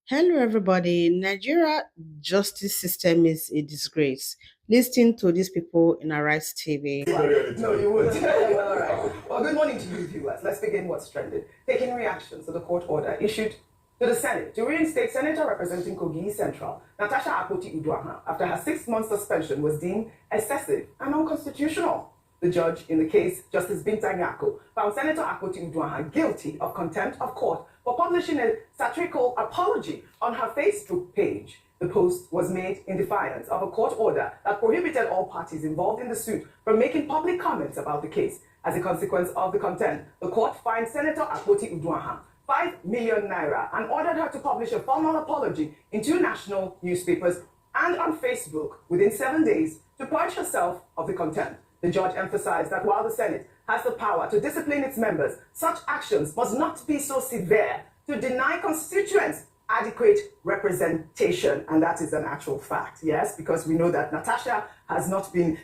Hello, everybody. Nigeria justice system is a disgrace. Listen to these people in Arise TV. No, you would. Well, all right. Well, good morning to you, viewers. Let's begin what's trending. Taking reactions to the court order issued to the Senate to reinstate Senator representing Kogi Central, Natasha Akpoti Uduaghan, after her 6-month suspension was deemed excessive and unconstitutional. The judge in the case, Justice Binta Nyako, found Senator Akpoti Uduaghan guilty of contempt of court for publishing a satirical apology on her Facebook page. The post was made in defiance of a court order that prohibited all parties involved in the suit from making public comments about the case. As a consequence of the contempt, the court fined Senator Akpoti Uduaghan 5 million naira and ordered her to publish a formal apology in 2 national newspapers and on Facebook within 7 days to purge herself of the contempt. The judge emphasized that while the Senate has the power to discipline its members, such actions must not be so severe to deny constituents adequate representation, and that is an actual fact. Yes, because we know that Natasha has not been,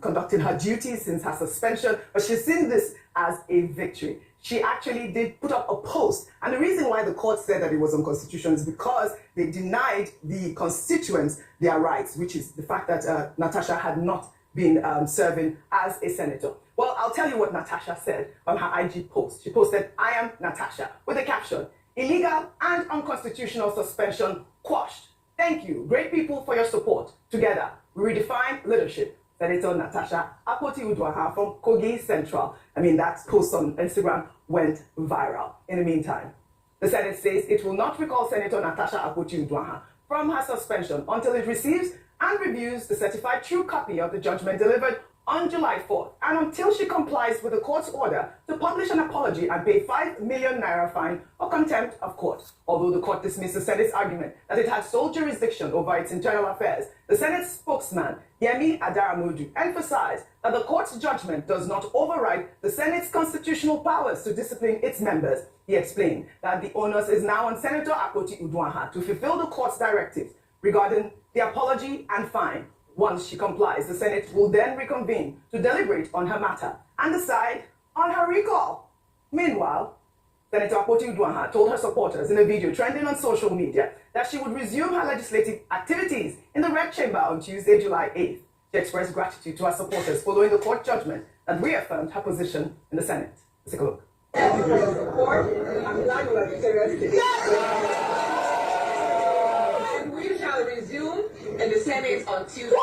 conducting her duties since her suspension, but she's seen this as a victory. She actually did put up a post, and the reason why the court said that it was unconstitutional is because they denied the constituents their rights, which is the fact that Natasha had not been serving as a senator. Well, I'll tell you what Natasha said on her IG post. She posted, "I am Natasha," with a caption, "Illegal and unconstitutional suspension quashed. Thank you, great people, for your support. Together, we redefine leadership." Senator Natasha Akpoti Uduaghan from Kogi Central. That post on Instagram went viral. In the meantime, the Senate says it will not recall Senator Natasha Akpoti Uduaghan from her suspension until it receives and reviews the certified true copy of the judgment delivered on July 4th, and until she complies with the court's order to publish an apology and pay 5 million naira fine for contempt of court. Although the court dismissed the Senate's argument that it had sole jurisdiction over its internal affairs, the Senate spokesman, Yemi Adaramodu, emphasized that the court's judgment does not override the Senate's constitutional powers to discipline its members. He explained that the onus is now on Senator Akpoti Uduaghan to fulfill the court's directives regarding the apology and fine. Once she complies, the Senate will then reconvene to deliberate on her matter and decide on her recall. Meanwhile, Senator Akpoti Uduaghan told her supporters in a video trending on social media that she would resume her legislative activities in the Red Chamber on Tuesday, July 8th. She expressed gratitude to her supporters following the court judgment that reaffirmed her position in the Senate. Let's take a look. We shall resume in the Senate on Tuesday.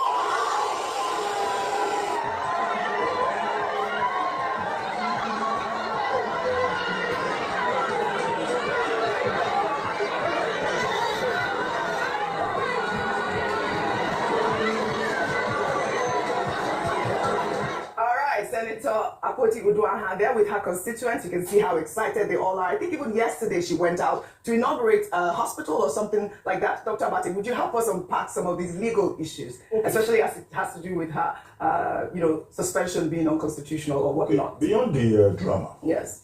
Senator Akpoti Uduaghan there with her constituents. You can see how excited they all are. I think even yesterday she went out to inaugurate a hospital or something like that. Dr. Abate, would you help us unpack some of these legal issues, especially as it has to do with her, suspension being unconstitutional or whatnot? Beyond the drama, yes,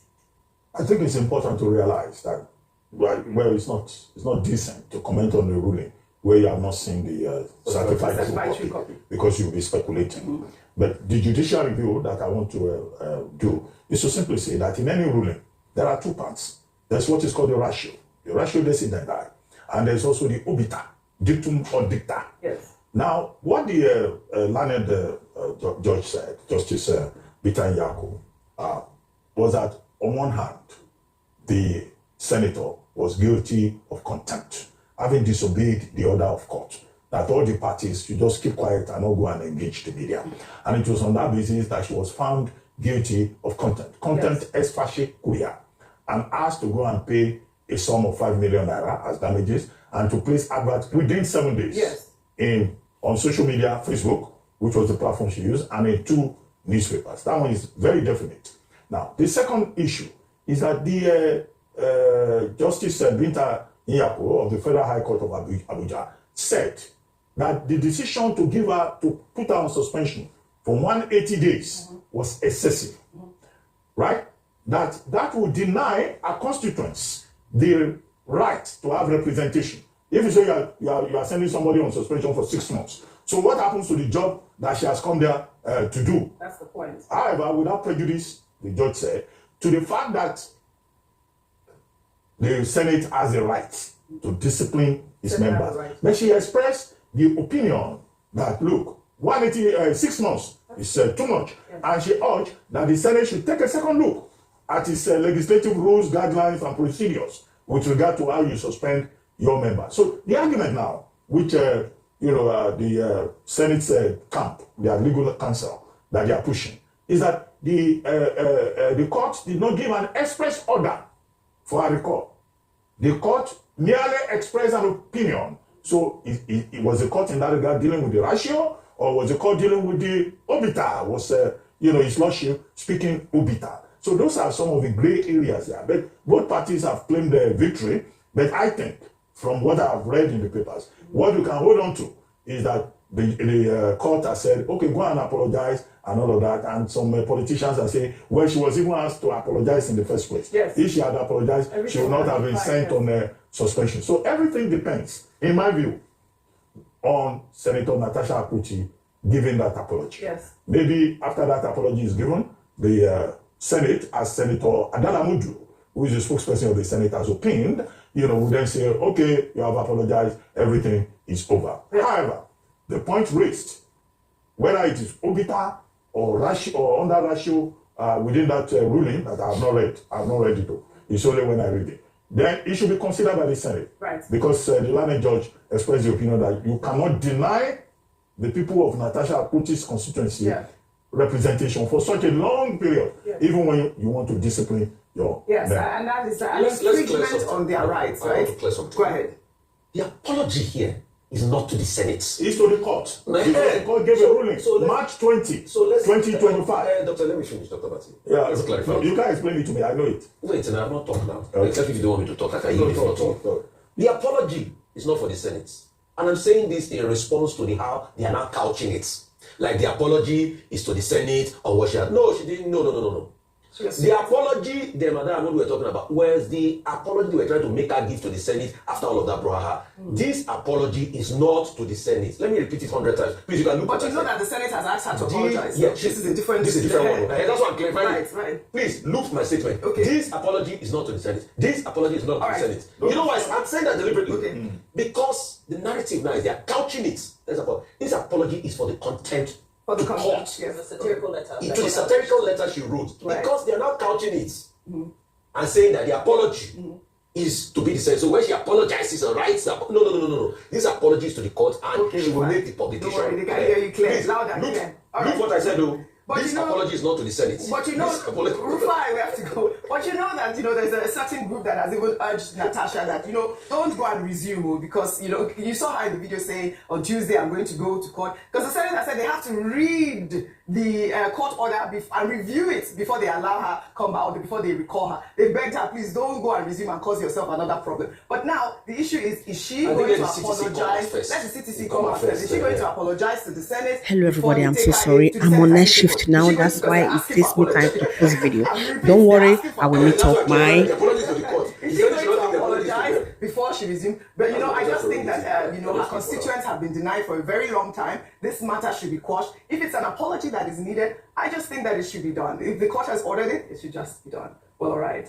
I think it's important to realize that it's not decent to comment on the ruling where you have not seen the certified true copy because you'll be speculating. Mm-hmm. But the judicial review that I want to do is to simply say that in any ruling, there are 2 parts. There's what is called the ratio decidendum, and there's also the obita, dictum or dicta. Yes. Now, what the learned judge said, Justice Binta Nyako, was that on one hand, the senator was guilty of contempt, having disobeyed the order of court, that all the parties should just keep quiet and not go and engage the media. And it was on that basis that she was found guilty of contempt ex facie curia, and asked to go and pay a sum of 5 million naira as damages and to place adverts within 7 days on social media, Facebook, which was the platform she used, and in 2 newspapers. That one is very definite. Now, the second issue is that the Justice Binta Nyako of the Federal High Court of Abuja said that the decision to put her on suspension for 180 days was excessive, right? That would deny our constituents the right to have representation. If you say you are sending somebody on suspension for 6 months, so what happens to the job that she has come there to do? That's the point. However, without prejudice, the judge said, to the fact that the Senate has a right to discipline his Said that, members. right. But she expressed the opinion that, look, 6 months is too much. And she urged that the Senate should take a second look at its legislative rules, guidelines, and procedures with regard to how you suspend your members. So the argument now, which the Senate camp, their legal counsel, that they are pushing, is that the court did not give an express order for a recall. The court merely expressed an opinion. So it was the court in that regard dealing with the ratio, or was the court dealing with the obiter? Was his lordship speaking obiter? So those are some of the gray areas there. But both parties have claimed their victory. But I think, from what I've read in the papers, what you can hold on to is that the court has said, okay, go and apologize and all of that. And some politicians are saying, well, she was even asked to apologize in the first place. Yes. If she had apologized, she would not have been sent on suspension. So everything depends, in my view, on Senator Natasha Akpoti giving that apology. Yes. Maybe after that apology is given, the Senate, as Senator Adala Mudu, who is the spokesperson of the Senate, has opined, will then say, okay, you have apologized, everything is over. Yeah. However, the point raised, whether it is obiter or ratio or under ratio within that ruling that I have not read it though. It's only when I read it. Then it should be considered by the Senate. Right. Because the learned judge expressed the opinion that you cannot deny the people of Natasha Akpoti's constituency representation for such a long period, even when you want to discipline your Yes, men. and that is Let's clear infringement something. on their rights, I want right? to clear something. Go ahead. The apology here is not to the Senate. It's to the court. Nah, Because the court gave a ruling so let's- March 20, So let's 2025. Doctor, let me finish, Dr. Bati. Yeah, Let's clarify. no, you can't explain it to me. I know it. Wait, and I have not talked now. Okay. Except if you don't want me to talk, I can No, yield the floor to you. talk. The apology is not for the Senate. And I'm saying this in response to how they are now couching it. Like the apology is to the Senate or what she had. No, she didn't. No. The apology, the Madam Ahmad we were talking about, was the apology they were trying to make her give to the Senate after all of that brouhaha. This apology is not to the Senate. Let me repeat it 100 times. Please, you can look But at you know it. that the Senate has asked her to apologize. Yeah, This is a different one. That's what I'm clarifying. Right. Please look my statement. Okay. This apology is not to the Senate. This apology is not to All the right. Senate. You know why I'm saying that deliberately? Okay. Because the narrative now is they are couching it. This apology is for the contempt For the to content. court. Yes. The satirical letter. To the satirical letter she wrote. Right. Because they are now couching it and saying that the apology is to be the same. So when she apologizes and writes that, no. This apology is to the court and Okay, she will fine. make the publication. Don't worry, they can hear you clear. Please, Loud and look, clear. All look right. what I said though. But This you know- apology is not to the Senate. But you know, This apology- Rufai, we have to go. But you know that, there's a certain group that has even urged Natasha that, don't go and resume because, you saw her in the video saying on Tuesday, I'm going to go to court. Because the Senate said they have to read the court order and review it before they allow her come out, before they recall her. They begged her, please don't go and resume and cause yourself another problem. But now, the issue is she I think going let to the CTC come out apologize? first. Let the CTC Come come out out first. first, Is she going yeah. to apologize to the Senate? Hello everybody, before I'm they so take her sorry. to the I'm Senate on and night take shift her? now. Is she going That's to- why because it they're takes asking me for time apology. to post video. I'm repeating, Don't worry, they're asking for I will meet apology. up my The apology is to the court. Is The she Senate going should not to take the apology to apologize them. before she resumes? But I just think that her Apology. constituents have been denied for a very long time. This matter should be quashed. If it's an apology that is needed, I just think that it should be done. If the court has ordered it, it should just be done. Well, all right.